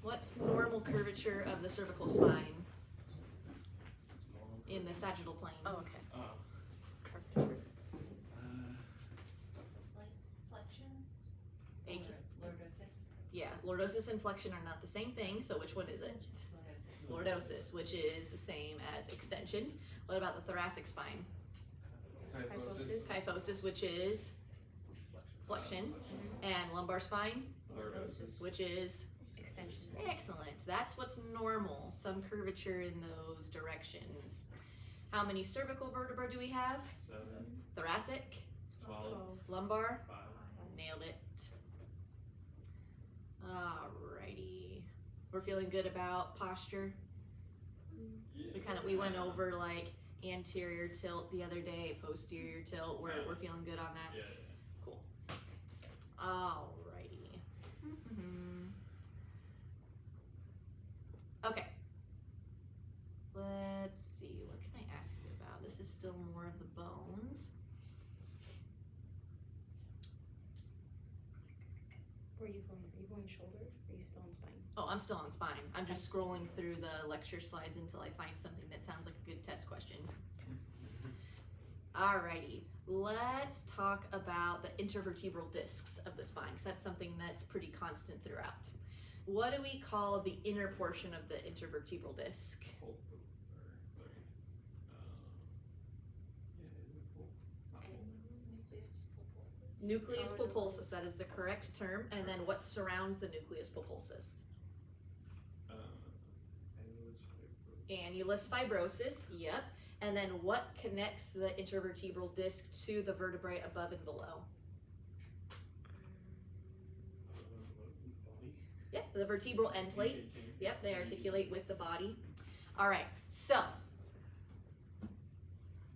What's normal curvature of the cervical spine in the sagittal plane? Oh, okay. Slight flexion. Lordosis. Yeah, lordosis and flexion are not the same thing, so which one is it? Lordosis, which is the same as extension. What about the thoracic spine? Kyphosis. Kyphosis, which is flexion. And lumbar spine, Lordosis. which is Extension. excellent. That's what's normal, some curvature in those directions. How many cervical vertebrae do we have? 7, Thoracic, 12, lumbar, 5. nailed it. Alrighty. We're feeling good about posture. We went over like anterior tilt the other day, posterior tilt. We're feeling good on that. Yeah. Cool. Alrighty. Okay. Let's see. What can I ask you about? This is still more of the bones. Where are you going? Are you going shoulder? Or are you still on spine? Oh, I'm still on spine. I'm just scrolling through the lecture slides until I find something that sounds like a good test question. Alrighty, let's talk about the intervertebral discs of the spine, because that's something that's pretty constant throughout. What do we call the inner portion of the intervertebral disc? Nucleus pulposus, that is the correct term. And then what surrounds the nucleus pulposus? Annulus fibrosus, yep. And then what connects the intervertebral disc to the vertebrae above and below? Yep, the vertebral end plates. Yep, they articulate with the body. All right, so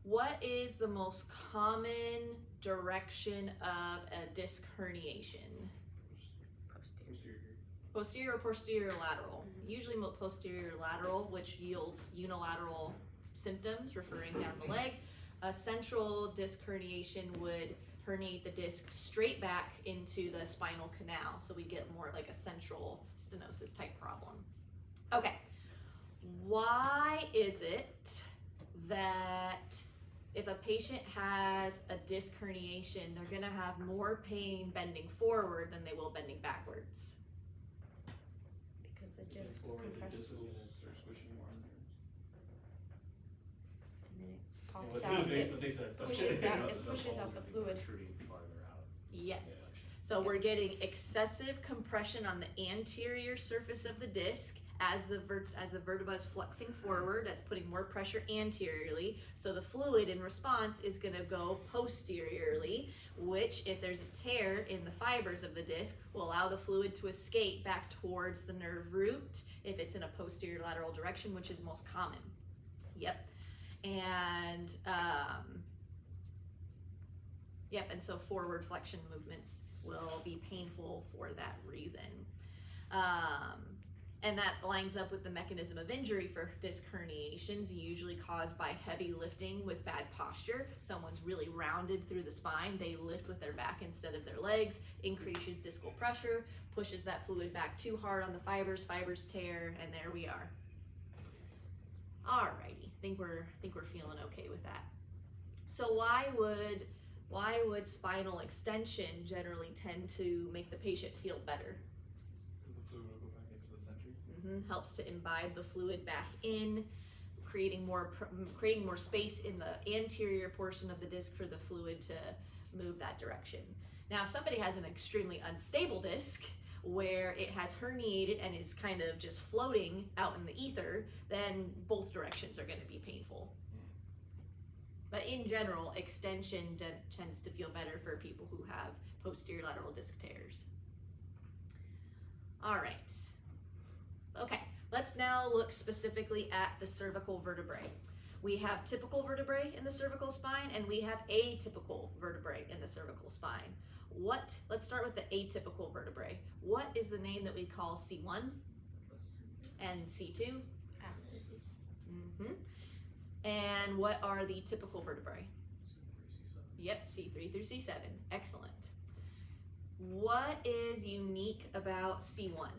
what is the most common direction of a disc herniation? Posterior or posterior lateral? Usually posterior lateral, which yields unilateral symptoms referring down the leg. A central disc herniation would herniate the disc straight back into the spinal canal, so we get more like a central stenosis type problem. Okay, why is it that if a patient has a disc herniation, they're gonna have more pain bending forward than they will bending backwards? Because the discs compress and then it pops out. It pushes out the fluid. Yes. So we're getting excessive compression on the anterior surface of the disc as the vertebra is flexing forward. That's putting more pressure anteriorly. So the fluid in response is going to go posteriorly, which, if there's a tear in the fibers of the disc, will allow the fluid to escape back towards the nerve root if it's in a posterior lateral direction, which is most common. Yep. And and so forward flexion movements will be painful for that reason. And that lines up with the mechanism of injury for disc herniations, usually caused by heavy lifting with bad posture. Someone's really rounded through the spine, they lift with their back instead of their legs, increases discal pressure, pushes that fluid back too hard on the fibers tear, and there we are. Alrighty, think we're feeling okay with that. So why would spinal extension generally tend to make the patient feel better? Because the fluid will go back into the center. Helps to imbibe the fluid back in, creating more space in the anterior portion of the disc for the fluid to move that direction. Now, if somebody has an extremely unstable disc where it has herniated and is kind of just floating out in the ether, then both directions are going to be painful. But in general, extension tends to feel better for people who have posterior lateral disc tears. All right. Okay, let's now look specifically at the cervical vertebrae. We have typical vertebrae in the cervical spine, and we have atypical vertebrae in the cervical spine. Let's start with the atypical vertebrae. What is the name that we call C1 and C2? Axis. And what are the typical vertebrae? Yep, C3 through C7. Excellent. What is unique about C1?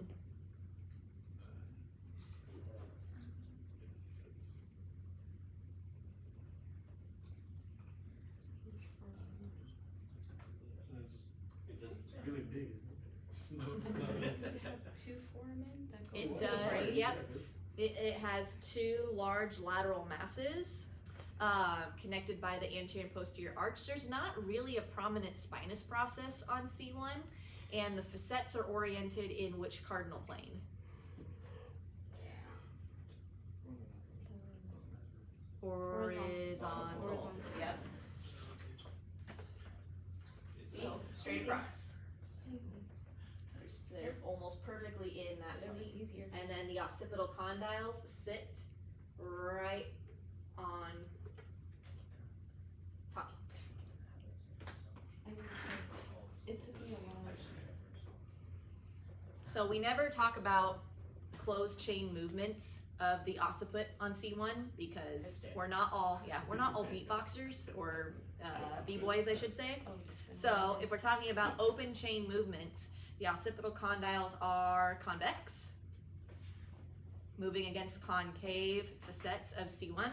It does, Right. yep. It has two large lateral masses connected by the anterior and posterior arch. There's not really a prominent spinous process on C1, and the facets are oriented in which cardinal plane? Horizontal. Yep. See? Straight across. They're almost perfectly in that That point. was easier. And then the occipital condyles sit right on top. It took me a while. So we never talk about closed chain movements of the occiput on C1 because we're not all beatboxers or b-boys, I should say. Oh, So if we're talking about open chain movements, the occipital condyles are convex, moving against concave facets of C1.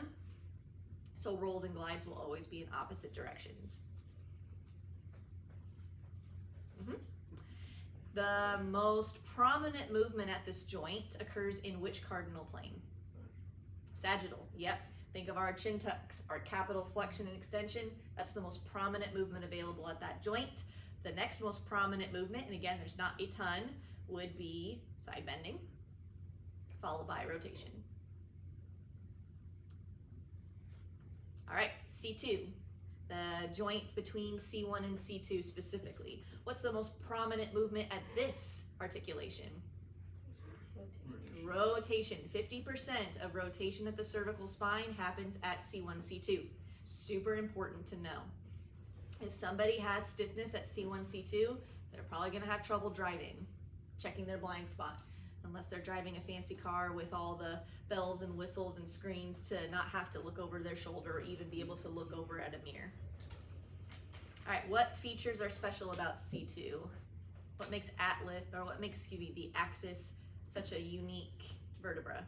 So rolls and glides will always be in opposite directions. The most prominent movement at this joint occurs in which cardinal plane? Sagittal, yep. Think of our chin tucks, our capital flexion and extension. That's the most prominent movement available at that joint. The next most prominent movement, and again, there's not a ton, would be side bending, followed by rotation. All right, C2, the joint between C1 and C2 specifically. What's the most prominent movement at this articulation? Rotation. 50% of rotation at the cervical spine happens at C1, C2. Super important to know. If somebody has stiffness at C1, C2, they're probably gonna have trouble driving, checking their blind spot, unless they're driving a fancy car with all the bells and whistles and screens to not have to look over their shoulder or even be able to look over at a mirror. All right, what features are special about C2? What makes the axis such a unique vertebra?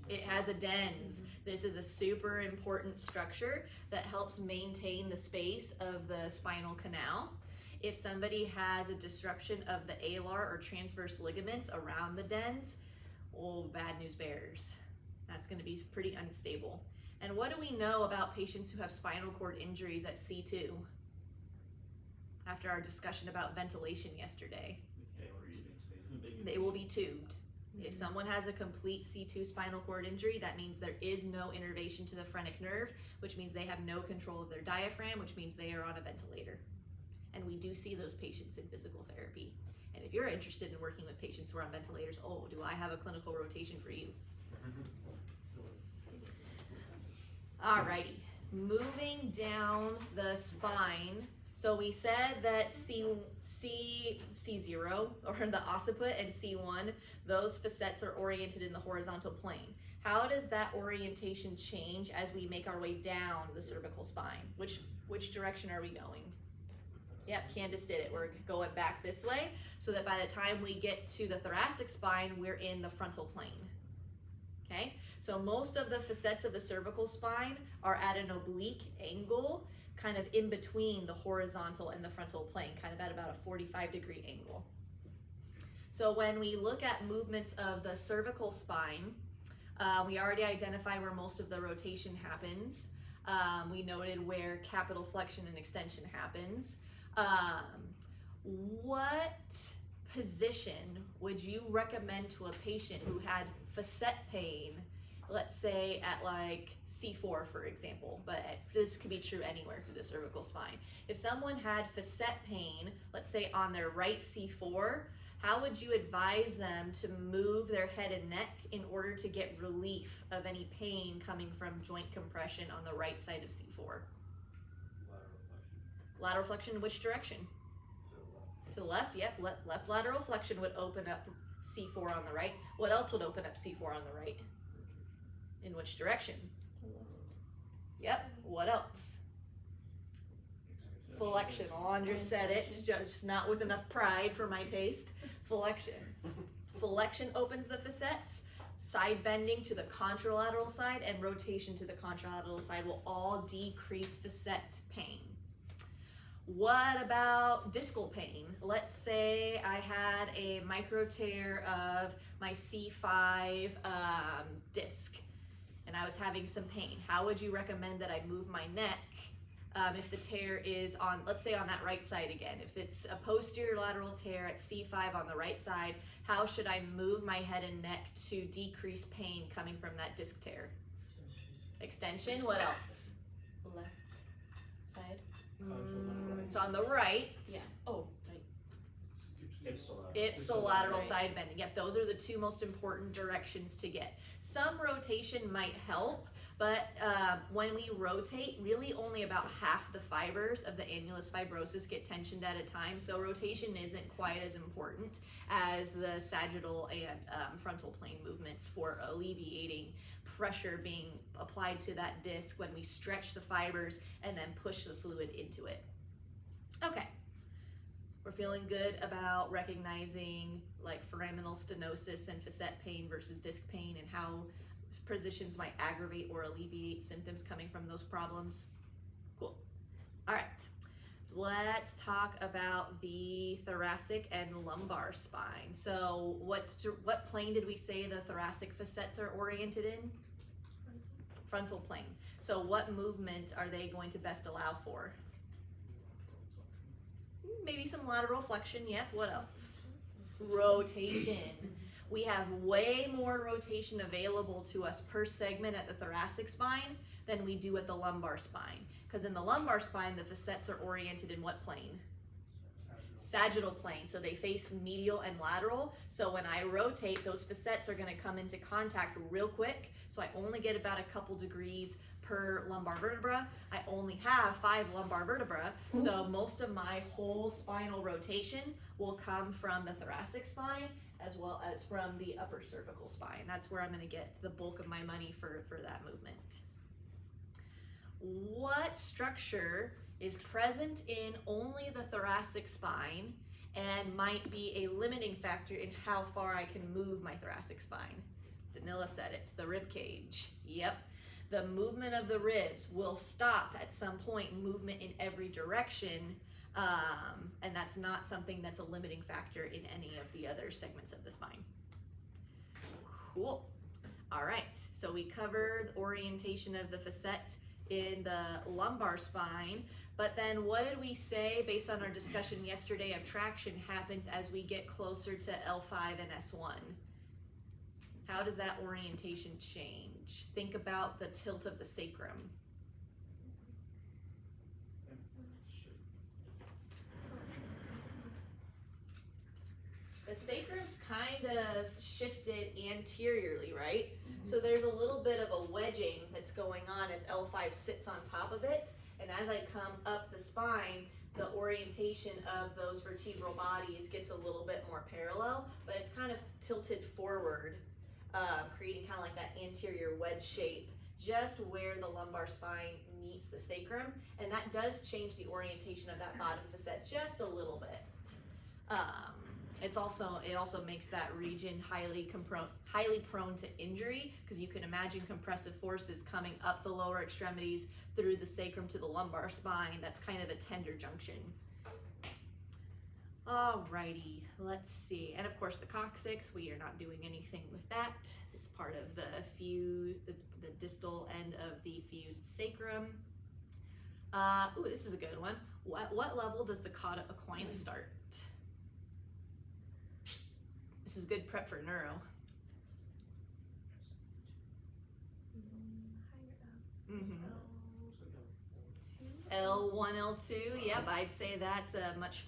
It has a dens. This is a super important structure that helps maintain the space of the spinal canal. If somebody has a disruption of the alar or transverse ligaments around the dens, oh, bad news bears. That's going to be pretty unstable. And what do we know about patients who have spinal cord injuries at C2? After our discussion about ventilation yesterday, they will be tubed. If someone has a complete C2 spinal cord injury, that means there is no innervation to the phrenic nerve, which means they have no control of their diaphragm, which means they are on a ventilator. And we do see those patients in physical therapy. And if you're interested in working with patients who are on ventilators, oh, do I have a clinical rotation for you? Alrighty, moving down the spine. So we said that C0, or the occiput, and C1, those facets are oriented in the horizontal plane. How does that orientation change as we make our way down the cervical spine? Which direction are we going? Yep, Candace did it. We're going back this way so that by the time we get to the thoracic spine, we're in the frontal plane. Okay, so most of the facets of the cervical spine are at an oblique angle, kind of in between the horizontal and the frontal plane, kind of at about a 45-degree angle. So when we look at movements of the cervical spine, we already identified where most of the rotation happens. We noted where capital flexion and extension happens. What position would you recommend to a patient who had facet pain, let's say at like C4, for example, but this could be true anywhere through the cervical spine. If someone had facet pain, let's say on their right C4, how would you advise them to move their head and neck in order to get relief of any pain coming from joint compression on the right side of C4? Lateral flexion, which direction? To the left, yep. Left lateral flexion would open up C4 on the right. What else would open up C4 on the right? In which direction? Yep. What else? Flexion. Alondra said it, just not with enough pride for my taste. Flexion. Flexion opens the facets. Side bending to the contralateral side and rotation to the contralateral side will all decrease facet pain. What about discal pain? Let's say I had a micro tear of my C5 disc and I was having some pain. How would you recommend that I move my neck if the tear is on, let's say on that right side again? If it's a posterior lateral tear at C5 on the right side, how should I move my head and neck to decrease pain coming from that disc tear? Extension, what else? Left side. It's on the right. Yeah. Oh, right. Ipsilateral side bending. Yep, those are the two most important directions to get. Some rotation might help, but when we rotate, really only about half the fibers of the annulus fibrosus get tensioned at a time, so rotation isn't quite as important as the sagittal and frontal plane movements for alleviating pressure being applied to that disc when we stretch the fibers and then push the fluid into it. Okay, we're feeling good about recognizing like foraminal stenosis and facet pain versus disc pain and how positions might aggravate or alleviate symptoms coming from those problems. Cool. All right, let's talk about the thoracic and lumbar spine. So what plane did we say the thoracic facets are oriented in? Frontal plane. So what movement are they going to best allow for? Maybe some lateral flexion, yep. What else? Rotation. We have way more rotation available to us per segment at the thoracic spine than we do at the lumbar spine. Because in the lumbar spine, the facets are oriented in what plane? Sagittal plane. So they face medial and lateral. So when I rotate, those facets are going to come into contact real quick. So I only get about a couple degrees per lumbar vertebra. I only have 5 lumbar vertebra, so most of my whole spinal rotation will come from the thoracic spine as well as from the upper cervical spine. That's where I'm going to get the bulk of my money for that movement. What structure is present in only the thoracic spine and might be a limiting factor in how far I can move my thoracic spine? Danila said it, the rib cage. Yep. The movement of the ribs will stop at some point, movement in every direction, and that's not something that's a limiting factor in any of the other segments of the spine. Cool. All right, so we covered orientation of the facets in the lumbar spine, but then what did we say based on our discussion yesterday of traction happens as we get closer to L5 and S1? How does that orientation change? Think about the tilt of the sacrum. The sacrum's kind of shifted anteriorly, right? So there's a little bit of a wedging that's going on as L5 sits on top of it. And as I come up the spine, the orientation of those vertebral bodies gets a little bit more parallel, but it's kind of tilted forward, creating kind of like that anterior wedge shape just where the lumbar spine meets the sacrum, and that does change the orientation of that bottom facet just a little bit. It also makes that region highly prone to injury, because you can imagine compressive forces coming up the lower extremities through the sacrum to the lumbar spine. That's kind of a tender junction. Alrighty, let's see. And of course the coccyx, we are not doing anything with that. It's part of it's the distal end of the fused sacrum. Ooh, this is a good one. What level does the cauda equina start? This is good prep for neuro. L1, L2, yep, I'd say that's a much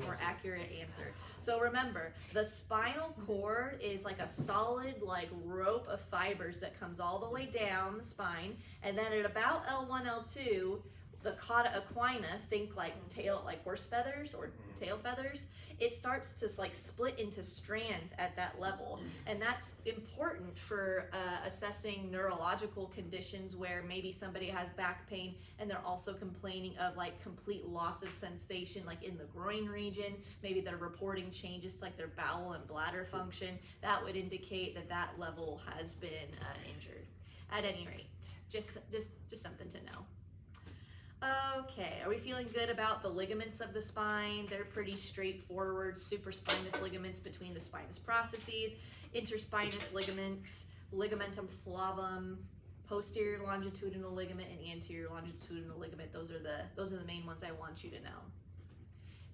more accurate answer. So remember, the spinal cord is like a solid rope of fibers that comes all the way down the spine, and then at about L1, L2, the cauda equina, think like horse feathers or tail feathers, it starts to split into strands at that level. And that's important for assessing neurological conditions where maybe somebody has back pain and they're also complaining of complete loss of sensation in the groin region. Maybe they're reporting changes to their bowel and bladder function. That would indicate that level has been injured. At any rate, just something to know. Okay, are we feeling good about the ligaments of the spine? They're pretty straightforward. Supraspinous ligaments between the spinous processes, interspinous ligaments, ligamentum flavum, posterior longitudinal ligament, and anterior longitudinal ligament. Those are the main ones I want you to know.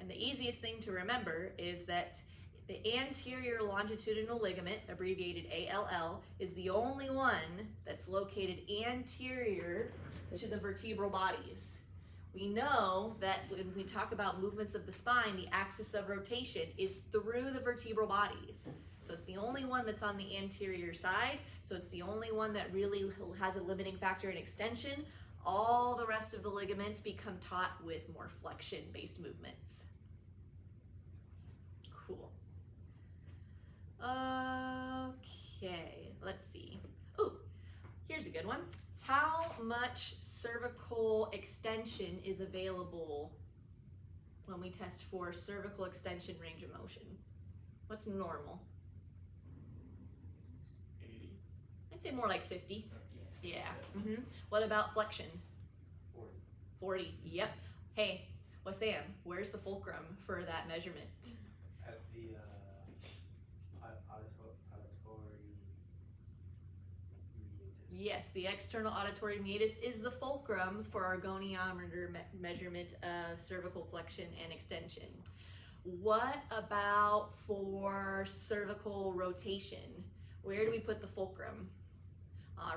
And the easiest thing to remember is that the anterior longitudinal ligament, abbreviated ALL, is the only one that's located anterior to the vertebral bodies. We know that when we talk about movements of the spine, the axis of rotation is through the vertebral bodies. So it's the only one that's on the anterior side, so it's the only one that really has a limiting factor in extension. All the rest of the ligaments become taught with more flexion-based movements. Cool. Okay, let's see. Ooh, here's a good one. How much cervical extension is available when we test for cervical extension range of motion? What's normal? 80. I'd say more like 50. Yeah. What about flexion? 40. 40. Yep. Hey, Sam, where's the fulcrum for that measurement? At the auditory meatus. Yes, the external auditory meatus is the fulcrum for our goniometer measurement of cervical flexion and extension. What about for cervical rotation? Where do we put the fulcrum?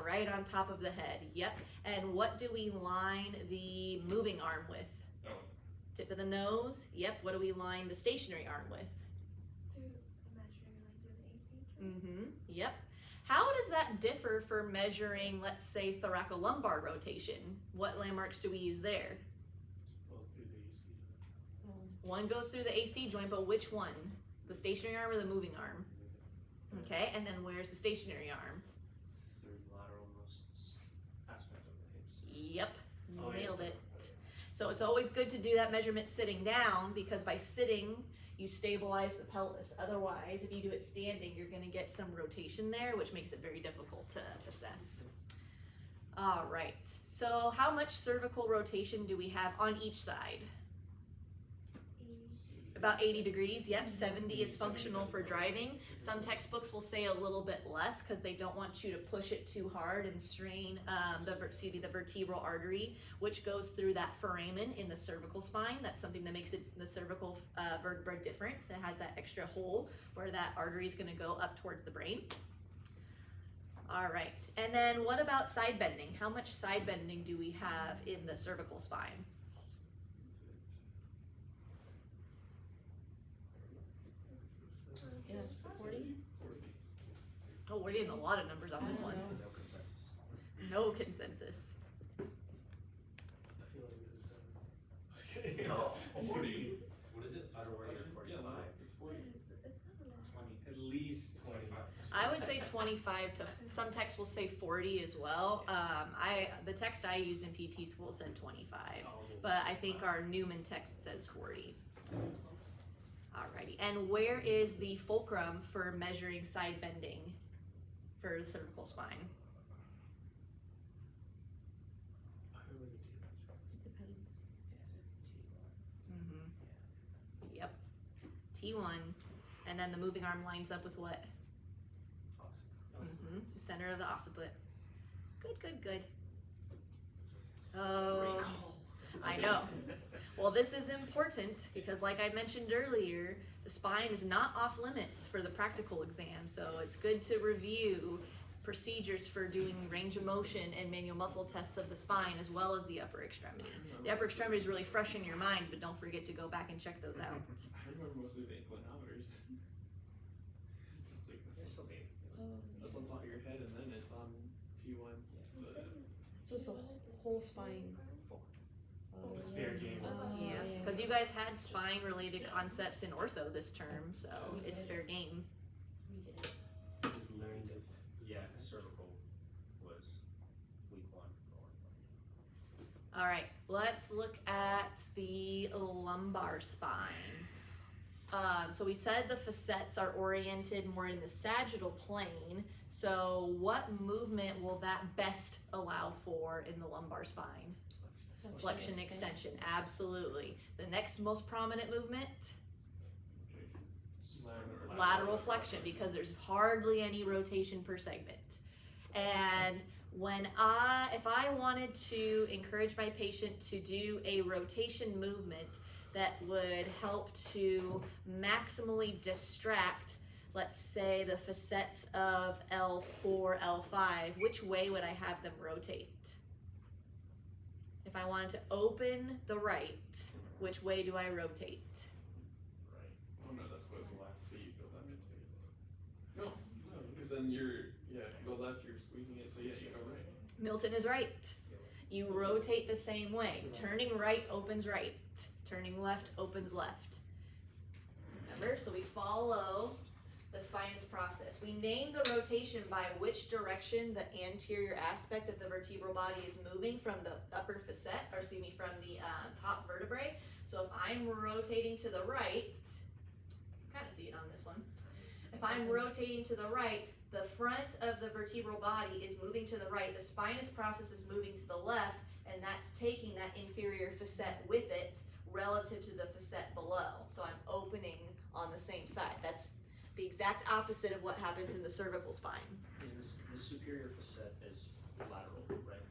Right on top of the head. Yep. And what do we line the moving arm with? Oh. Tip of the nose. Yep. What do we line the stationary arm with? Yep. How does that differ for measuring, let's say, thoracolumbar rotation? What landmarks do we use there? Both through the AC. One goes through the AC joint, but which one? The stationary arm or the moving arm? Okay, and then where's the stationary arm? Through the lateralmost aspect of the hips. Yep, Oh, yeah. nailed it. So it's always good to do that measurement sitting down, because by sitting, you stabilize the pelvis. Otherwise, if you do it standing, you're gonna get some rotation there, which makes it very difficult to assess. All right, so how much cervical rotation do we have on each side? About 80 degrees, yep. 70 is functional for driving. Some textbooks will say a little bit less because they don't want you to push it too hard and strain the vertebral artery, which goes through that foramen in the cervical spine. That's something that makes the cervical vertebra different. It has that extra hole where that artery is going to go up towards the brain. All right, and then what about side bending? How much side bending do we have in the cervical spine? Yeah, 40? Oh, we're getting a lot of numbers on this one. No consensus. No consensus. I feel like this is 7. No. 40. What is it? I don't worry. Yeah, no, it's 40. 20. At least 25. I would say 25 to, some texts will say 40 as well. The text I used in PT school said 25, but I think our Newman text says 40. Alrighty, and where is the fulcrum for measuring side bending for the cervical spine? It depends. Yep, T1, and then the moving arm lines up with what? The center of the occiput. Good. Oh, I know. Well, this is important because, like I mentioned earlier, the spine is not off limits for the practical exam, so it's good to review procedures for doing range of motion and manual muscle tests of the spine as well as the upper extremity. The upper extremity is really fresh in your minds, but don't forget to go back and check those out. I remember mostly the inclinometers. It's like, that's on top of your head, and then it's on T1. So it's the whole spine. It's fair game. Yeah, because you guys had spine-related concepts in ortho this term, so it's fair game. We did. Just learned it. Yeah, cervical was week 1. All right, let's look at the lumbar spine. So we said the facets are oriented more in the sagittal plane. So what movement will that best allow for in the lumbar spine? Flexion extension, absolutely. The next most prominent movement, lateral flexion, because there's hardly any rotation per segment. And if I wanted to encourage my patient to do a rotation movement that would help to maximally distract, let's say, the facets of L4, L5, which way would I have them rotate? If I wanted to open the right, which way do I rotate? Right. Oh no, that's what's left, so you go left into. No, because then if you go left, you're squeezing it, so yeah, you go right. Milton is right. You rotate the same way. Turning right opens right. Turning left opens left. Remember? So we follow the spinous process. We name the rotation by which direction the anterior aspect of the vertebral body is moving from the upper facet, from the top vertebrae. So if I'm rotating to the right, kind of see it on this one. If I'm rotating to the right, the front of the vertebral body is moving to the right, the spinous process is moving to the left, and that's taking that inferior facet with it relative to the facet below. So I'm opening on the same side. That's the exact opposite of what happens in the cervical spine. Is the superior facet is lateral, right?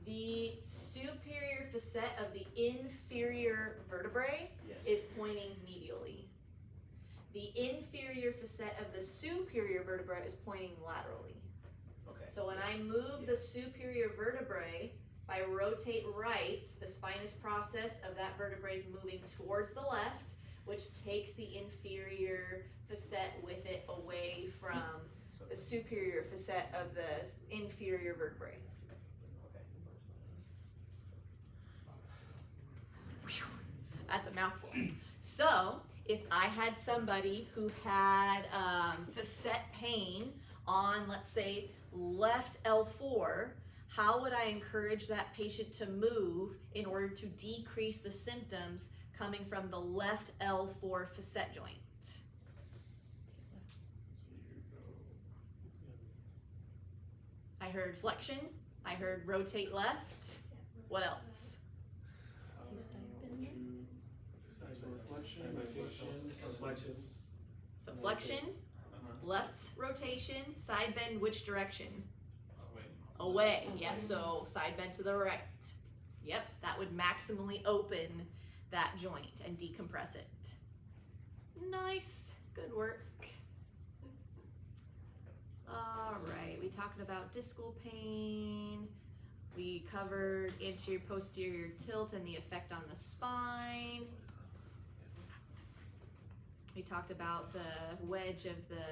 The superior facet of the inferior vertebrae is pointing medially. The inferior facet of the superior vertebra is pointing laterally. Okay. So when I move the superior vertebrae, if I rotate right, the spinous process of that vertebrae is moving towards the left, which takes the inferior facet with it away from the superior facet of the inferior vertebrae. Whew, that's a mouthful. So if I had somebody who had facet pain on, let's say, left L4, how would I encourage that patient to move in order to decrease the symptoms coming from the left L4 facet joint? I heard flexion. I heard rotate left. What else? Flexion. So flexion, left rotation, side bend, which direction? Away. Yep, so side bend to the right. Yep, that would maximally open that joint and decompress it. Nice, good work. All right, we talked about discal pain. We covered anterior posterior tilt and the effect on the spine. We talked about the wedge of the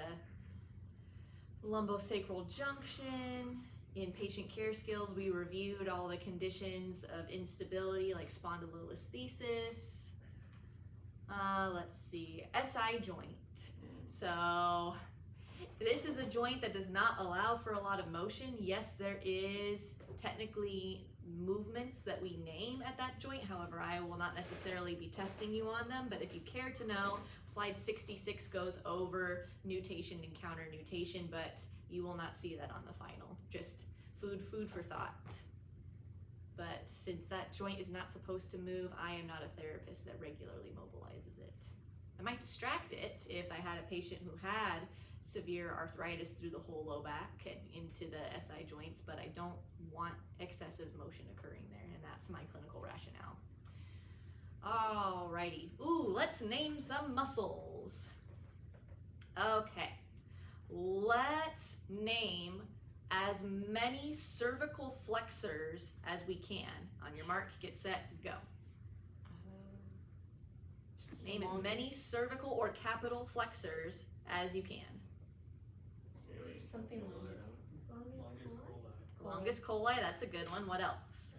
lumbosacral junction. In patient care skills, we reviewed all the conditions of instability like spondylolisthesis. Let's see, SI joint. So this is a joint that does not allow for a lot of motion. Yes, there is technically movements that we name at that joint. However, I will not necessarily be testing you on them, but if you care to know, slide 66 goes over nutation and counter nutation, but you will not see that on the final. Just food for thought. But since that joint is not supposed to move, I am not a therapist that regularly mobilizes it. I might distract it if I had a patient who had severe arthritis through the whole low back and into the SI joints, but I don't want excessive motion occurring there, and that's my clinical rationale. Alrighty, let's name some muscles. Okay, let's name as many cervical flexors as we can. On your mark, get set, go. Name as many cervical or capital flexors as you can. Something Longus coli, that's a good one. What else?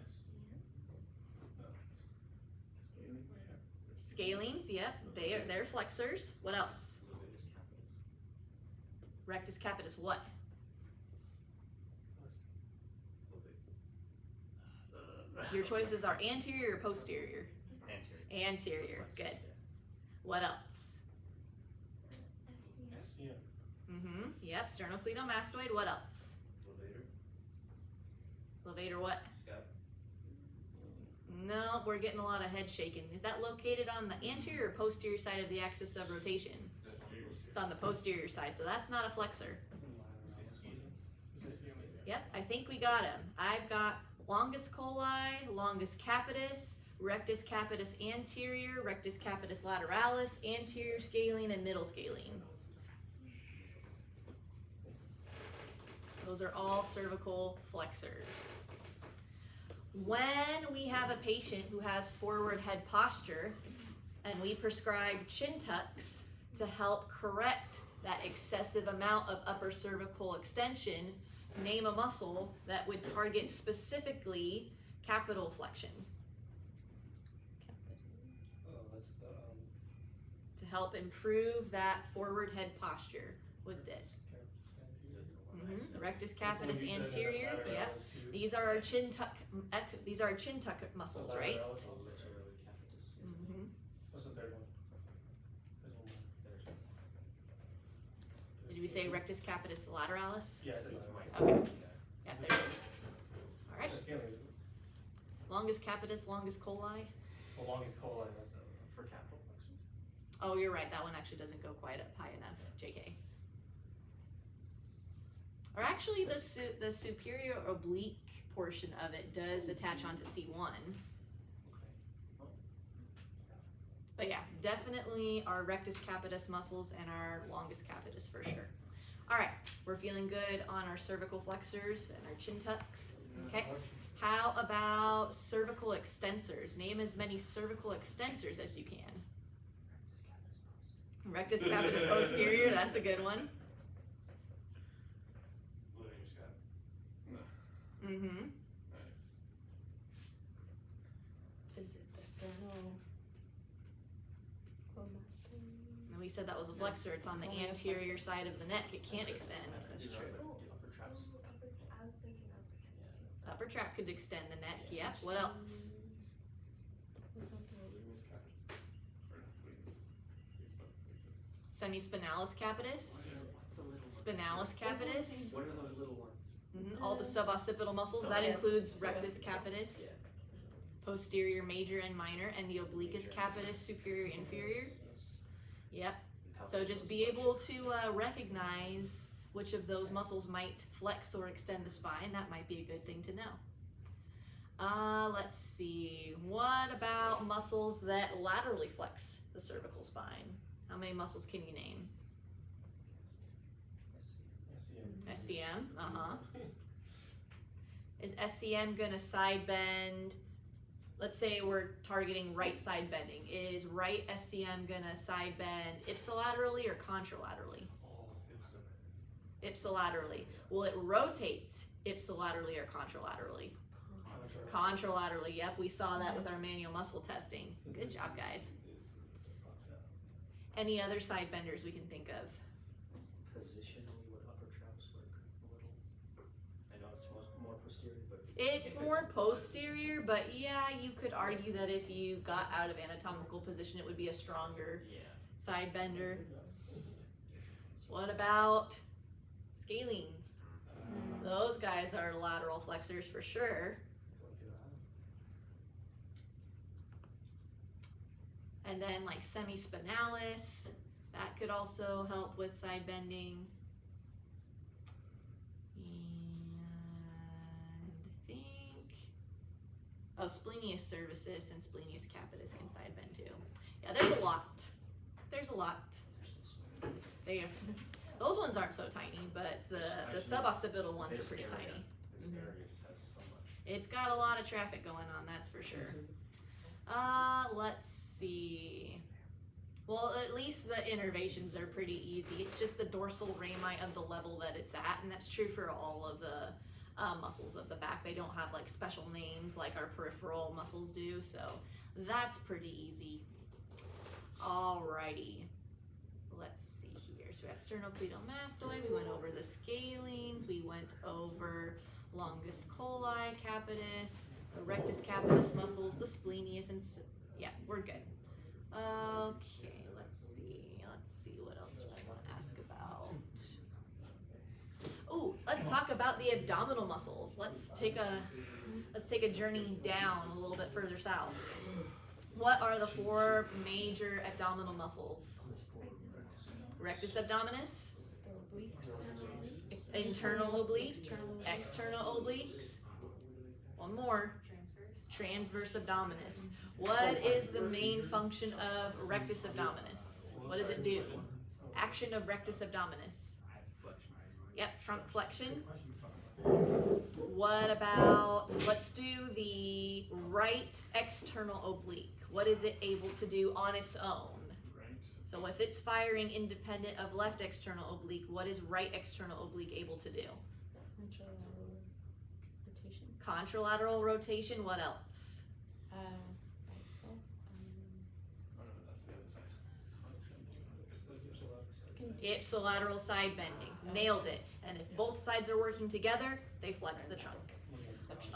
Scalenes, yep, they're flexors. What else? Rectus capitis, what? Your choices are anterior or posterior? Anterior. Anterior, good. What else? Yep, sternocleidomastoid. What else? Levator what? No, we're getting a lot of head shaking. Is that located on the anterior or posterior side of the axis of rotation? It's on the posterior side, so that's not a flexor. Yep, I think we got him. I've got longus coli, longus capitis, rectus capitis anterior, rectus capitis lateralis, anterior scalene, and middle scalene. Those are all cervical flexors. When we have a patient who has forward head posture and we prescribe chin tucks to help correct that excessive amount of upper cervical extension, name a muscle that would target specifically capital flexion That's the to help improve that forward head posture with this. Rectus capitis anterior. Yep. These are our chin tuck. These are our chin tuck muscles, right? What's the third one? There's one more. Did we say rectus capitis lateralis? Yeah, I said that. Okay. Yeah, there. All right. Just scaling. Longus capitis, longus coli. The longest colon, that's for capital flexion. Oh, you're right. That one actually doesn't go quite up high enough. JK. Or actually, the superior oblique portion of it does attach onto C1. But yeah, definitely our rectus capitis muscles and our longus capitis for sure. All right, we're feeling good on our cervical flexors and our chin tucks. Okay, how about cervical extensors? Name as many cervical extensors as you can. Rectus capitis posterior, that's a good one. Mm-hmm. Nice. Is it the sternal? And we said that was a flexor. It's on the anterior side of the neck. It can't extend. That's true. Upper trap could extend the neck. Yeah. What else? Semispinalis capitis. Spinalis capitis. What are those little ones? All the suboccipital muscles. That includes rectus capitis, posterior major and minor, and the obliquus capitis, superior inferior. Yep. So just be able to recognize which of those muscles might flex or extend the spine. That might be a good thing to know. Let's see. What about muscles that laterally flex the cervical spine? How many muscles can you name? SCM. Is SCM gonna side bend? Let's say we're targeting right side bending. Is right SCM gonna side bend ipsilaterally or contralaterally? Ipsilaterally. Will it rotate ipsilaterally or contralaterally? Contralaterally. Yep, we saw that with our manual muscle testing. Good job, guys. Any other side benders we can think of? Positionally, would upper traps work a little? I know it's more posterior, but It's more posterior, but yeah, you could argue that if you got out of anatomical position, it would be a stronger side bender. What about scalenes? Those guys are lateral flexors for sure. And then like semispinalis, that could also help with side bending. Oh, splenius cervicis and splenius capitis can side bend too. Yeah, there's a lot. There's a lot. Those ones aren't so tiny, but the suboccipital ones are pretty tiny. this area just has so much. It's got a lot of traffic going on, that's for sure. Let's see. Well, at least the innervations are pretty easy. It's just the dorsal rami of the level that it's at, and that's true for all of the muscles of the back. They don't have like special names like our peripheral muscles do, so that's pretty easy. Alrighty, let's see here. So we have sternocleidomastoid, we went over the scalenes, we went over longus coli, capitis, the rectus capitis muscles, the splenius, and yeah, we're good. Okay, let's see what else do I want to ask about. Oh, let's talk about the abdominal muscles. Let's take a let's take a journey down a little bit further south. What are the 4 major abdominal muscles? Rectus abdominis, internal obliques, external obliques. One more, transverse abdominis. What is the main function of rectus abdominis? What does it do? Action of rectus abdominis. Yep, trunk flexion. What about, let's do the right external oblique. What is it able to do on its own? So if it's firing independent of left external oblique, what is right external oblique able to do? Contralateral rotation, what else? Oh no, that's the other side. Ipsilateral side bending. Nailed it. And if both sides are working together, they flex the trunk.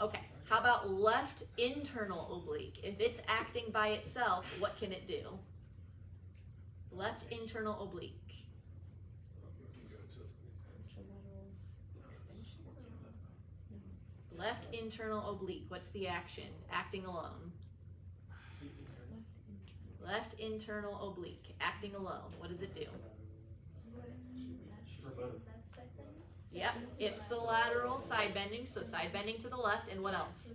Okay, how about left internal oblique? If it's acting by itself, what can it do? Left internal oblique. Left internal oblique, what's the action? Acting alone. Left internal oblique, acting alone. What does it do? Yep, ipsilateral side bending, so side bending to the left, and what else?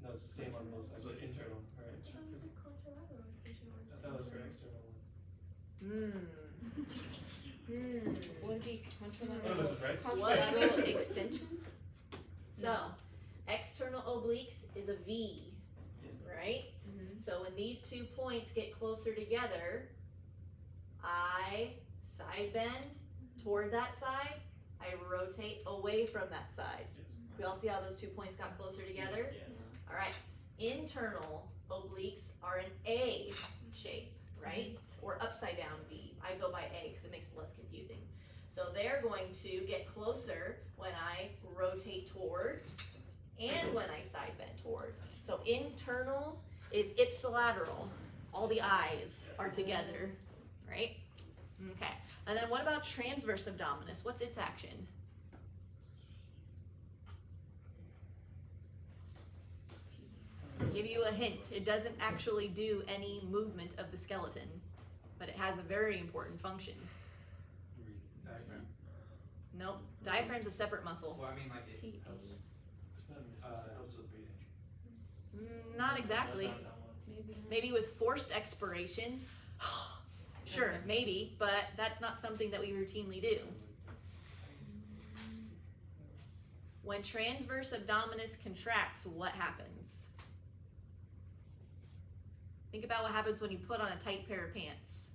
No, it's the same on both sides, it's internal, right? I thought it was for external ones. Would it be Oh, this is right? contralateral extension? So, external obliques is a V, right? So when these 2 points get closer together, I side bend toward that side, I rotate away from that side. We all see how those 2 points got closer together? All right, internal obliques are an A shape, right? Or upside down V. I go by A because it makes it less confusing. So they're going to get closer when I rotate towards and when I side bend towards. So internal is ipsilateral. All the I's are together, right? Okay, and then what about transverse abdominis? What's its action? I'll give you a hint. It doesn't actually do any movement of the skeleton, but it has a very important function. Diaphragm. Nope, diaphragm's a separate muscle. Well, I mean, like, it T-A. helps, helps with breathing. Not exactly. Maybe with forced expiration. Sure, maybe, but that's not something that we routinely do. When transverse abdominis contracts, what happens? Think about what happens when you put on a tight pair of pants.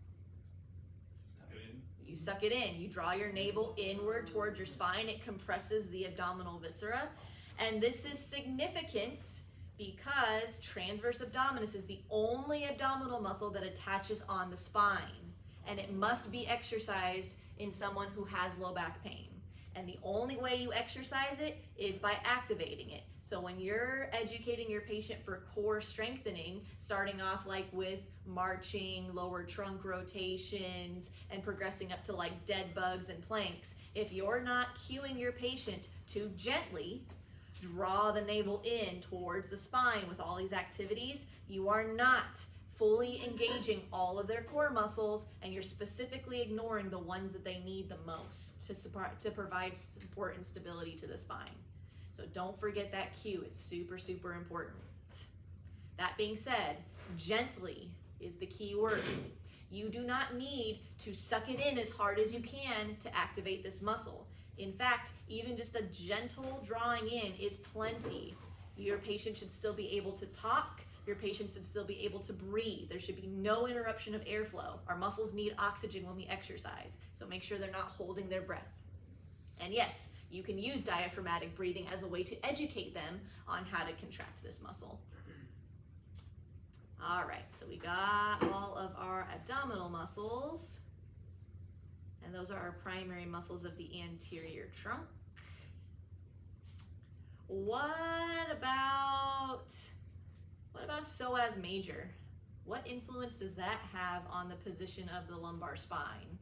You suck it in. You draw your navel inward towards your spine. It compresses the abdominal viscera. And this is significant because transverse abdominis is the only abdominal muscle that attaches on the spine. And it must be exercised in someone who has low back pain. And the only way you exercise it is by activating it. So when you're educating your patient for core strengthening, starting off like with marching, lower trunk rotations, and progressing up to like dead bugs and planks, if you're not cueing your patient to gently draw the navel in towards the spine with all these activities, you are not fully engaging all of their core muscles, and you're specifically ignoring the ones that they need the most to provide support and stability to the spine. So don't forget that cue. It's super, super important. That being said, gently is the key word. You do not need to suck it in as hard as you can to activate this muscle. In fact, even just a gentle drawing in is plenty. Your patient should still be able to talk. Your patient should still be able to breathe. There should be no interruption of airflow. Our muscles need oxygen when we exercise, so make sure they're not holding their breath. And yes, you can use diaphragmatic breathing as a way to educate them on how to contract this muscle. All right, so we got all of our abdominal muscles, and those are our primary muscles of the anterior trunk. What about psoas major? What influence does that have on the position of the lumbar spine?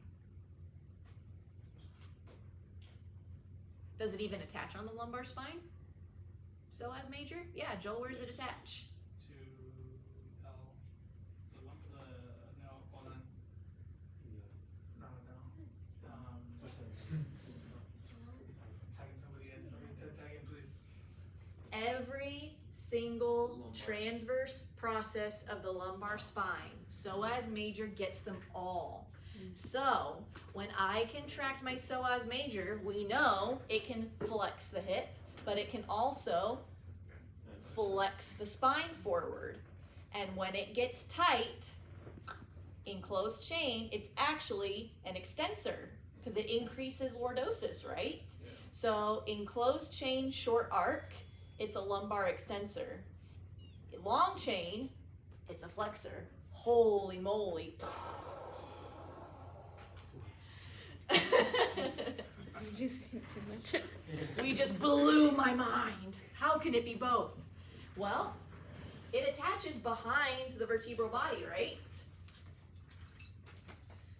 Does it even attach on the lumbar spine? Psoas major? Yeah, Joel, where does it attach? To L, the lump, no, hold on. No. Tagging somebody in, tag in, please. Every single transverse process of the lumbar spine, psoas major gets them all. So when I contract my psoas major, we know it can flex the hip, but it can also flex the spine forward. And when it gets tight, in closed chain, it's actually an extensor because it increases lordosis, right? Yeah. So in closed chain, short arc, it's a lumbar extensor. Long chain, it's a flexor. Holy moly. You just hit too much. We just blew my mind. How can it be both? Well, it attaches behind the vertebral body, right?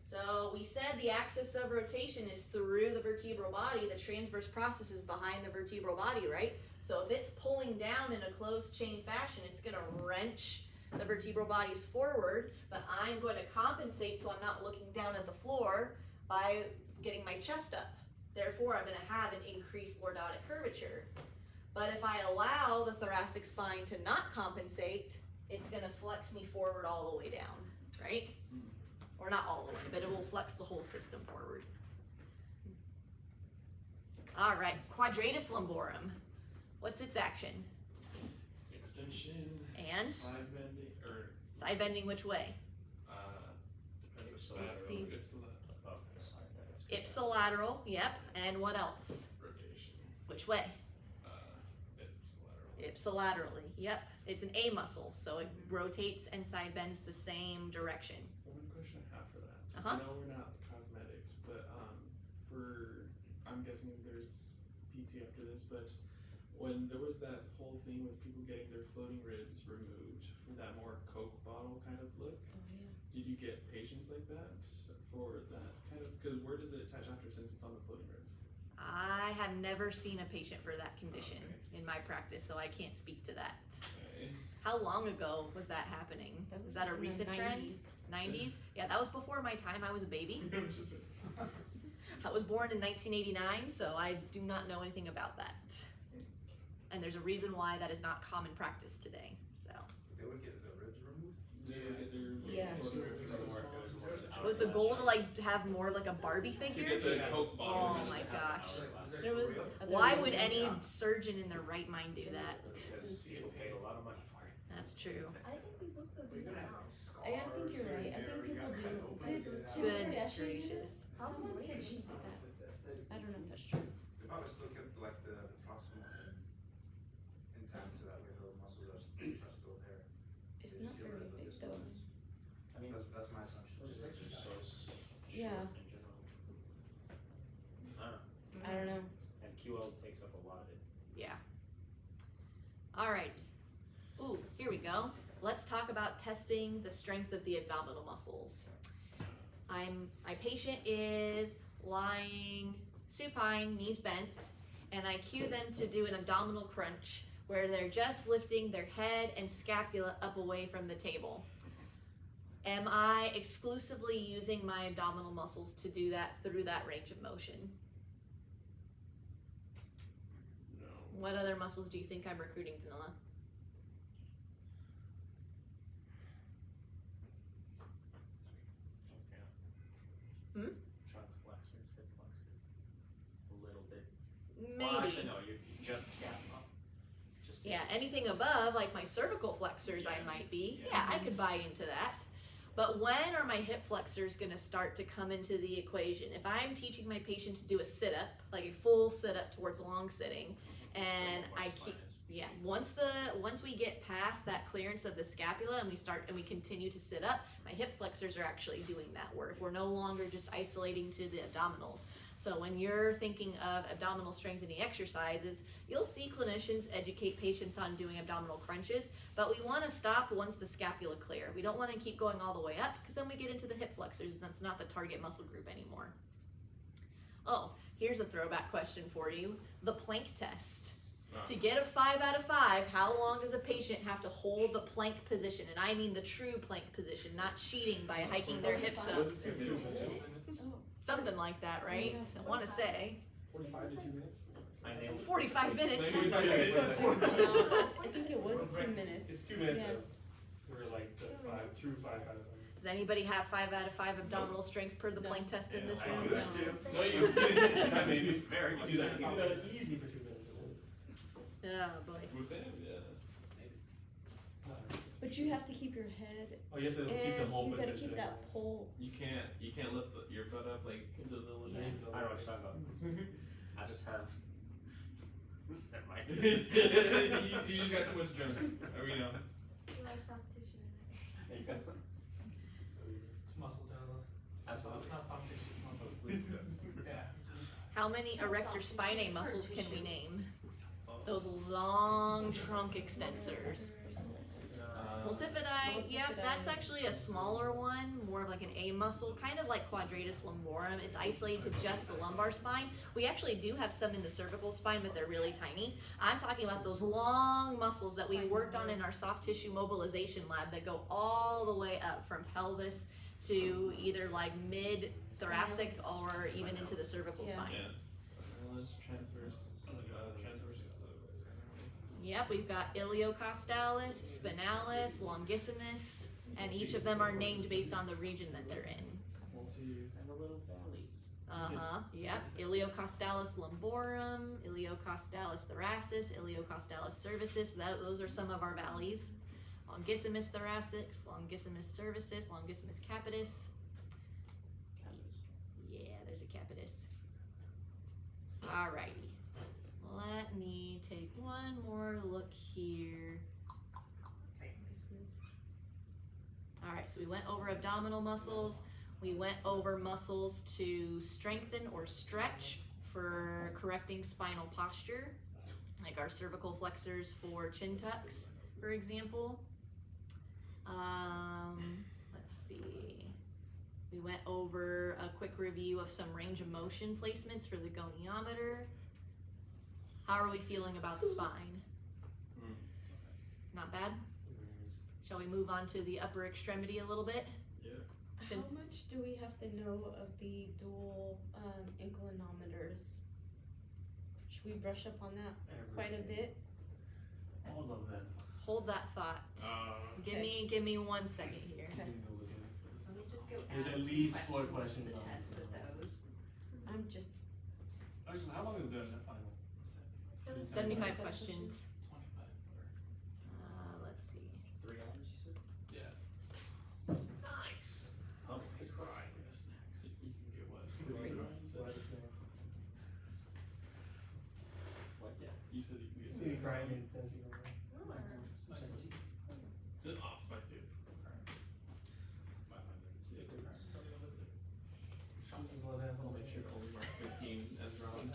So we said the axis of rotation is through the vertebral body. The transverse process is behind the vertebral body, right? So if it's pulling down in a closed chain fashion, it's going to wrench the vertebral bodies forward, but I'm going to compensate so I'm not looking down at the floor by getting my chest up. Therefore, I'm going to have an increased lordotic curvature. But if I allow the thoracic spine to not compensate, it's going to flex me forward all the way down, right? Or not all the way, but it will flex the whole system forward. All right, quadratus lumborum. What's its action? Extension. And? Side bending, or, Side bending which way? depends which side. See. Above the side, that's good. Ipsilateral, yep. And what else? Rotation. Which way? Ipsilateral. Ipsilaterally, yep. It's an A muscle, so it rotates and side bends the same direction. One question I have for that. Uh-huh. I know we're not cosmetics, but I'm guessing there's PT after this, but when there was that whole thing with people getting their floating ribs removed for that more Coke bottle kind of look, did you get patients like that for that kind of, because where does it attach after since it's on the floating ribs? I have never seen a patient for that condition Okay. in my practice, so I can't speak to that. Okay. How long ago was that happening? Was that a in the recent trend? 90s? Yeah, that was before my time. I was a baby. I was born in 1989, so I do not know anything about that. And there's a reason why that is not common practice today. So, They would get the ribs removed? They would get their Yeah. floating ribs It was removed. more was the goal to like have more of like a Barbie To figure? get the Yes. Coke bottle. Oh my gosh. There was. Why would any surgeon in their right mind do that? Because people paid a lot of money for it. That's true. I think people still do You're gonna have that. like scars. I think you're right. I think people do. Goodness gracious. Someone said she did that. I don't know if that's true. They probably still kept like the proximal intact so that way the muscles are still there. It's They not just get very rid of the big distal though. ones. I mean, That's my assumption. those Just legs are so exercise. Yeah. short in general. I don't know. I don't know. And QL takes up a lot of it. Yeah. All right. Ooh, here we go. Let's talk about testing the strength of the abdominal muscles. My patient is lying supine, knees bent, and I cue them to do an abdominal crunch where they're just lifting their head and scapula up away from the table. Am I exclusively using my abdominal muscles to do that through that range of motion? No. What other muscles do you think I'm recruiting, Danila? Okay. Hmm? Trunk flexors, hip flexors. A little bit. Maybe. Well, actually, no, you just scapula. Just Yeah, anything above, like my cervical flexors, I might be. Yeah, I could buy into that. But when are my hip flexors going to start to come into the equation? If I'm teaching my patient to do a sit-up, like a full sit-up towards long sitting, and I keep, yeah, once we get past that clearance of the scapula and we continue to sit up, my hip flexors are actually doing that work. We're no longer just isolating to the abdominals. So when you're thinking of abdominal strengthening exercises, you'll see clinicians educate patients on doing abdominal crunches, but we want to stop once the scapula clear. We don't want to keep going all the way up because then we get into the hip flexors and that's not the target muscle group anymore. Oh, here's a throwback question for you. The plank test. To get a 5 out of 5, how long does a patient have to hold the plank position? And I mean the true plank position, not cheating by hiking their hips up. Was it 2 minutes? Something like that, right? I want to say 45 to 2 minutes? I nailed it. 45 minutes. 45 minutes. I think it was 2 minutes. It's 2 minutes Yeah. though. For like the true 5 out of 5. Does anybody have 5 out of 5 abdominal strength per the plank test in this I room? used to. No, you Maybe Very much do that so. easy for 2 minutes. Oh boy. was saying, yeah. No, But you have to keep your head oh, you have to keep the and whole you gotta position. keep that pole. You can't lift your butt up like into the middle of There your you go. I know what you're talking about. I just have. Never mind. you just got too much junk. I mean, You like soft tissue in there. There you go. It's muscle down. Absolutely. Not soft tissue, it's muscle. Yeah. How many erector spinae muscles can we name? Those long trunk extensors. Multifidi, yep, that's actually a smaller one, more of like an A muscle, kind of like quadratus lumborum. It's isolated to just the lumbar spine. We actually do have some in the cervical spine, but they're really tiny. I'm talking about those long muscles that we worked on in our soft tissue mobilization lab that go all the way up from pelvis to either like mid thoracic or even into the cervical Yeah. spine. yes. Transverse. Yep, we've got iliocostalis, spinalis, longissimus, and each of them are named based on the region that they're in. And the little valleys. Yep. Iliocostalis lumborum, iliocostalis thoracis, iliocostalis cervicis. Those are some of our valleys. Longissimus thoracis, longissimus cervicis, longissimus capitis. Yeah, there's a capitis. Alrighty. Let me take one more look here. Alright, so we went over abdominal muscles. We went over muscles to strengthen or stretch for correcting spinal posture, like our cervical flexors for chin tucks, for example. Let's see. We went over a quick review of some range of motion placements for the goniometer. How are we feeling about the spine? Not bad? Shall we move on to the upper extremity a little bit? Yeah. Since- How much do we have to know of the dual inclinometers? Should we brush up on that quite a bit? All of them. Hold that thought. Give me 1 second here. Let me just go There's add at some least 4 questions to questions the on test this. with those. I'm just, Actually, how long is the final? 75 questions. 25. Let's see. 3 hours, you said? Yeah. Nice. Oh, cry. You can get what? What? Yeah. You said you can get See you crying in 10 seconds. So off by 2. I'll make sure to only mark 15 as wrong.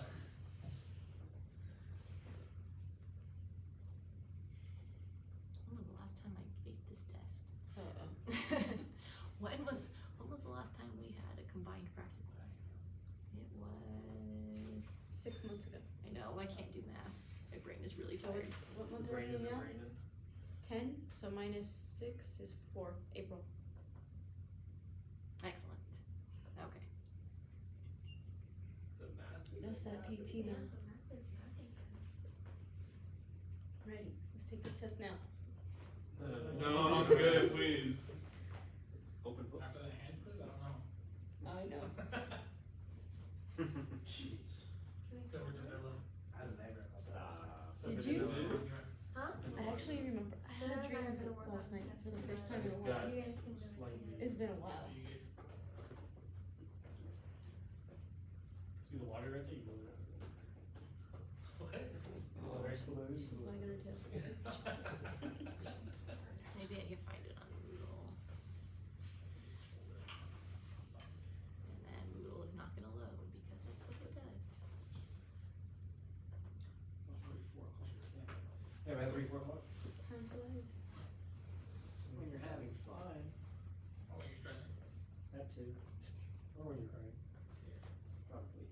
When was the last time I gave this test? uh-oh. When was the last time we had a combined practical? It was 6 months ago. I know, I can't do math. My brain is really So tired. it's, what month are Brain we in isn't now? raining. 10, so minus 6 is 4, April. Excellent. Okay. The math is That's that PT now. Ready, let's take the test now. No, I'm good, please. Open book. After the hand quiz, I don't know. I know. Jeez. Except for Davila. I don't never. Did you? Huh? I actually remember, I had a dream last night for the first time in a while. You guys can go. Slightly. It's been a while. You guys. See the water right there? You go there. What? Very slow. She's not gonna tell. Maybe I can find it on Moodle. And then Moodle is not gonna load because that's what it does. Yeah, man, 3, 4 o'clock. Time flies. When you're having fun. Oh, you're stressing. That too. Or when you're crying. Probably.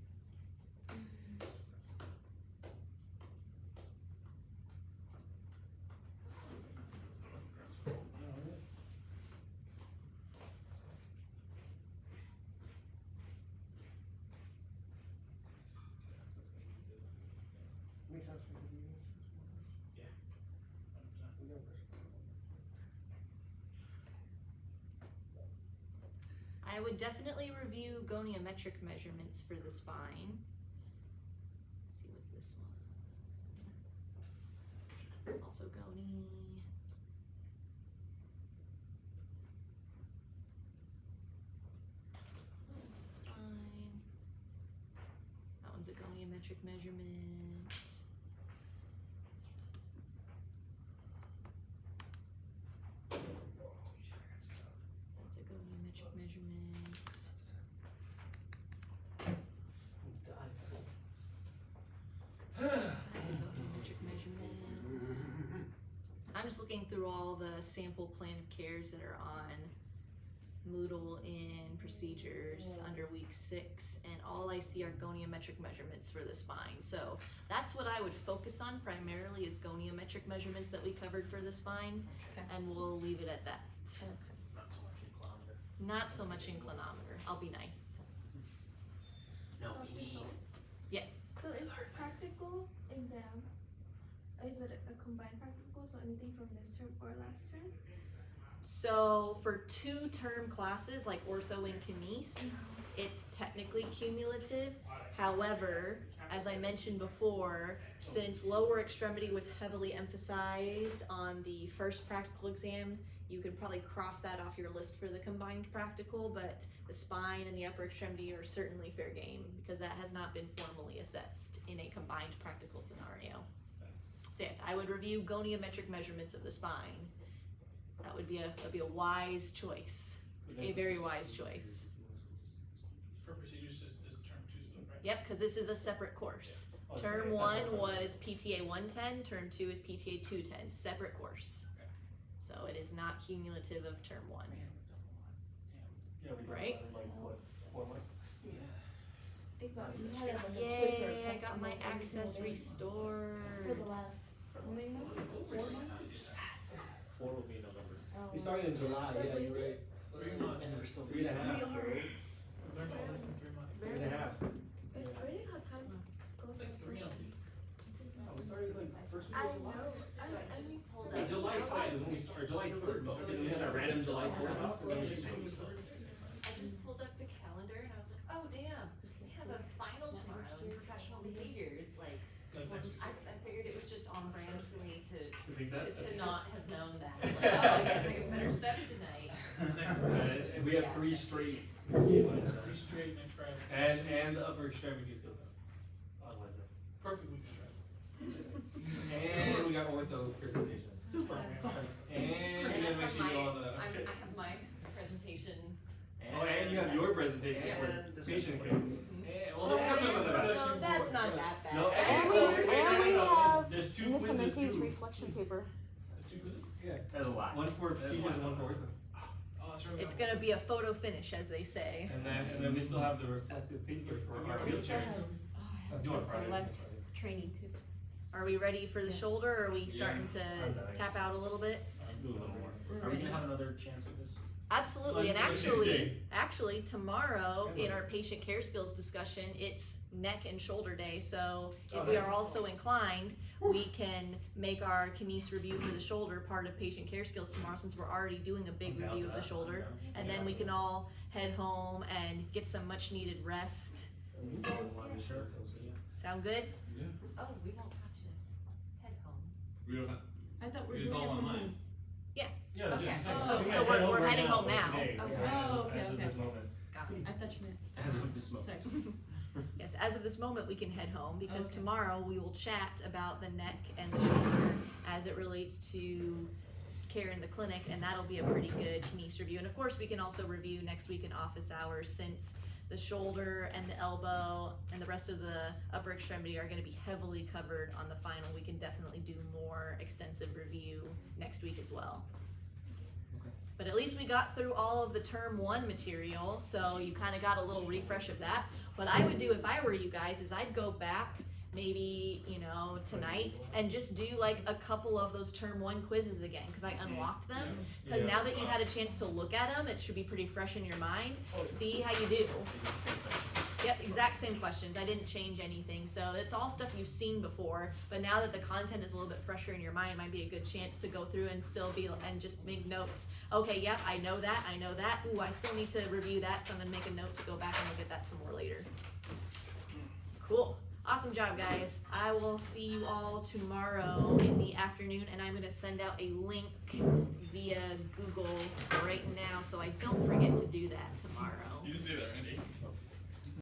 I would definitely review goniometric measurements for the spine. Let's see, what's this one? Also goni. Spine. That one's a goniometric measurement. That's a goniometric measurement. That's a goniometric measurement. I'm just looking through all the sample plan of cares that are on Moodle in procedures under week 6, and all I see are goniometric measurements for the spine. So that's what I would focus on primarily, is goniometric measurements that we covered for the spine, and we'll leave it at that. Not so much in kilometer. Not so much in clinometer. I'll be nice. No, be mean. Yes. So is the practical exam, is it a combined practical, so anything from this term or last term? So for 2-term classes like ortho and kines, it's technically cumulative. However, as I mentioned before, since lower extremity was heavily emphasized on the first practical exam, you could probably cross that off your list for the combined practical, but the spine and the upper extremity are certainly fair game because that has not been formally assessed in a combined practical scenario. So yes, I would review goniometric measurements of the spine. That would be a wise choice, a very wise choice. For procedures, just this term 2 still, right? Yep, because this is a separate course. Oh, so Term it's not 1 separate. was PTA 110, term 2 is PTA 210, separate course. Okay. So it is not cumulative of term 1. Yeah, we got Right? like what, 4 months? Think about it, you had like a quiz or a Yay, I test got my almost every single access day. restored. For the last, how many months? 4 months? 4 will be in November. Oh. We started in July, yeah, you're right. 3 months. And we're still 3.5, right? Learned all this in 3 months. 3.5. It's crazy how time goes. It's like 3 on We started like first week I of July. know, I mean, Hey, July 2nd is when we started, July 3rd, we started, we had a random July 4th off, and then we just. I just pulled up the calendar and I was like, oh damn, we have a final tomorrow in professional behaviors. Like, I figured it was just on brand for me to not have known that. Like, oh, I guess I better study tonight. It's next And we have 3 straight. 3 straight next Friday. And the upper extremities go down on Wednesday. Perfect week of stress. And we got ortho presentations. Super. And you gotta make sure you do all the. I have my presentation. Oh, and you have your presentation for patient care. Well, Oh, that's that's, not that's not that bad. No, And we have There's 2 Miss quizzes Amiki's too. reflection paper. There's 2 quizzes? Yeah. There's a lot. One for procedures and one for ortho. Oh, sure. It's gonna be a photo finish, as they say. And then we still have the reflective paper for our We still wheelchairs. have, Let's do it Friday. select training too. Are we ready for the Yes. shoulder, or are we starting I'm to dying. tap out a little bit? Do a little more. Are we gonna have another chance at this? Absolutely, and On Tuesday. actually tomorrow Yeah. in our patient care skills discussion, it's neck and shoulder day. So if we are also inclined, we can make our kines review for the shoulder part of patient care skills tomorrow, since we're already doing a big I'm down review for of the that. shoulder. I'm down. And then we can all head home and get some much needed rest. Sure. Sound good? Oh, we won't have to head home. We don't have, I thought we were it's doing it all from online. home. Yeah, Okay. just So- so we're heading home now. Okay. Oh, okay, As of this okay. moment. Got it. I thought you meant As of this moment. section. Yes, as of this moment, we can head home because Okay. tomorrow we will chat about the neck and the shoulder as it relates to care in the clinic, and that'll be a pretty good kines review. And of course, we can also review next week in office hours, since the shoulder and the elbow and the rest of the upper extremity are going to be heavily covered on the final. We can definitely do more extensive review next week as well. But at least we got through all of the term 1 material, so you kind of got a little refresh of that. What I would do if I were you guys is I'd go back maybe, tonight and just do like a couple of those term 1 quizzes again, because I unlocked them. Because now that you've had a chance to look at them, it should be pretty fresh in your mind. See how you do. Yep, exact same questions. I didn't change anything. So it's all stuff you've seen before, but now that the content is a little bit fresher in your mind, it might be a good chance to go through and still be and just make notes. Okay, yep, I know that. Ooh, I still need to review that, so I'm gonna make a note to go back and look at that some more later. Cool. Awesome job, guys. I will see you all tomorrow in the afternoon, and I'm gonna send out a link via Google right now, so I don't forget to do that tomorrow. You didn't say that, Randy.